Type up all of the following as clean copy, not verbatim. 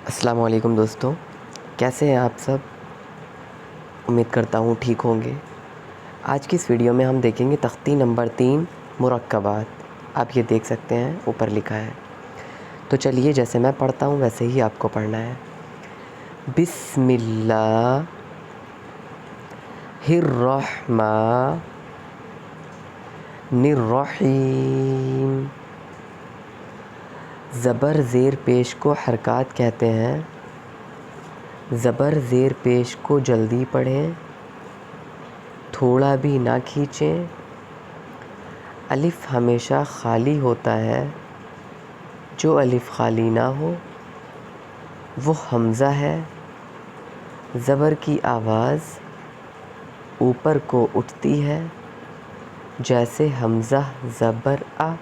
السلام علیکم دوستوں، کیسے ہیں آپ سب؟ امید کرتا ہوں ٹھیک ہوں گے۔ آج کی اس ویڈیو میں ہم دیکھیں گے تختی نمبر 3 مرکبات۔ آپ یہ دیکھ سکتے ہیں اوپر لکھا ہے۔ تو چلیے جیسے میں پڑھتا ہوں ویسے ہی آپ کو پڑھنا ہے۔ بسم اللہ الرحمن الرحیم۔ زبر زیر پیش کو حرکات کہتے ہیں۔ زبر زیر پیش کو جلدی پڑھیں، تھوڑا بھی نہ کھینچیں۔ الف ہمیشہ خالی ہوتا ہے، جو الف خالی نہ ہو وہ حمزہ ہے۔ زبر کی آواز اوپر کو اٹھتی ہے، جیسے حمزہ زبر آ۔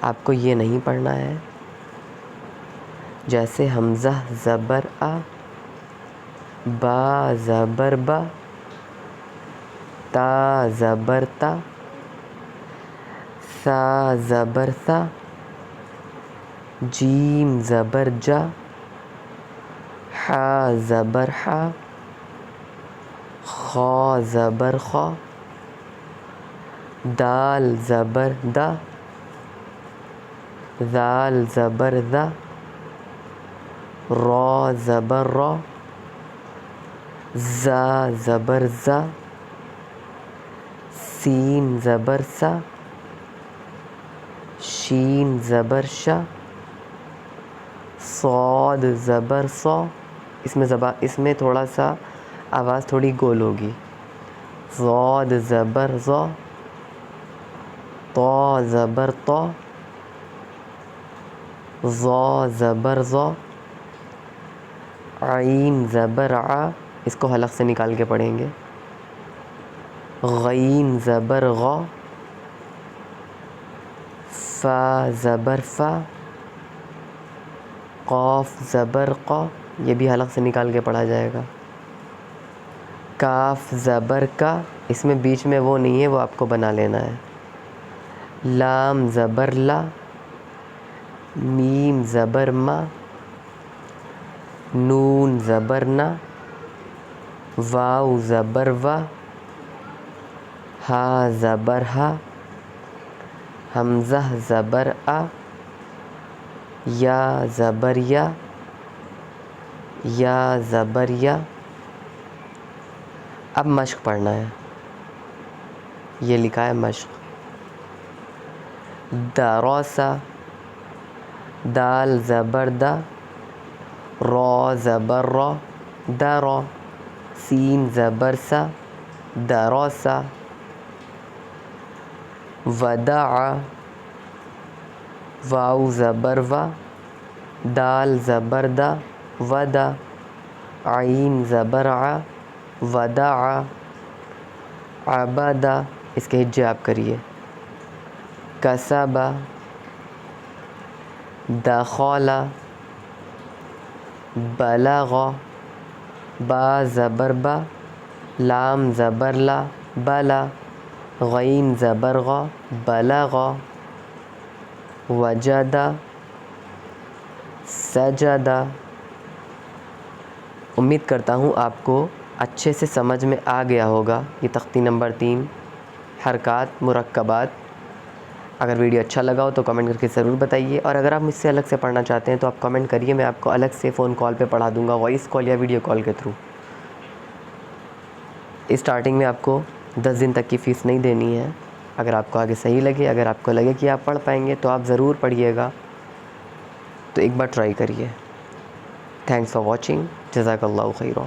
آپ کو یہ نہیں پڑھنا ہے، جیسے حمزہ زبر آ، با زبر با، تا زبر تا، ثا زبر ثا، جیم زبر جا، حا زبر حا، خا زبر خا، دال زبر دا، ذال زبر ذا، را زبر را، زا زبر زا، سین زبر سا، شین زبر شا، صاد زبر صا۔ اس میں تھوڑا سا آواز تھوڑی گول ہوگی۔ ضاد زبر ضا، طا زبر طا، ظا زبر ظا، عین زبر ع، اس کو حلق سے نکال کے پڑھیں گے۔ غین زبر غا، فا زبر فا، قاف زبر قا، یہ بھی حلق سے نکال کے پڑھا جائے گا۔ کاف زبر کا، اس میں بیچ میں وہ نہیں ہے، وہ آپ کو بنا لینا ہے۔ لام زبر لا، میم زبر ما، نون زبر نا، واو زبر وا، ہا زبر ہا، حمزہ زبر آ، یا زبر یا، یا زبر یا۔ اب مشق پڑھنا ہے، یہ لکھا ہے مشق۔ دراسا، دال زبر دا، را زبر را، درا، سین زبر سا، دراسا۔ ودع، واو زبر وا، دال زبر دا، ودا، عین زبر ع، ودع، عبدا، اس کے ہجے آپ کریے۔ کسبا، دخل، بلغ، با زبر با، لام زبر لا، بلا، غین زبر غا، بلغ، وجد، سجد۔ امید کرتا ہوں آپ کو اچھے سے سمجھ میں آ گیا ہوگا یہ تختی نمبر 3 حرکات مرکبات۔ اگر ویڈیو اچھا لگا ہو تو کمنٹ کر کے ضرور بتائیے، اور اگر آپ مجھ سے الگ سے پڑھنا چاہتے ہیں تو آپ کمنٹ کریے، میں آپ کو الگ سے فون کال پہ پڑھا دوں گا، وائس کال یا ویڈیو کال کے تھرو۔ اسٹارٹنگ میں آپ کو 10 دن تک کی فیس نہیں دینی ہے۔ اگر آپ کو آگے صحیح لگے، اگر آپ کو لگے کہ آپ پڑھ پائیں گے تو آپ ضرور پڑھیے گا، تو ایک بار ٹرائی کریے۔ تھینکس فار واچنگ، جزاک اللہ خیرا۔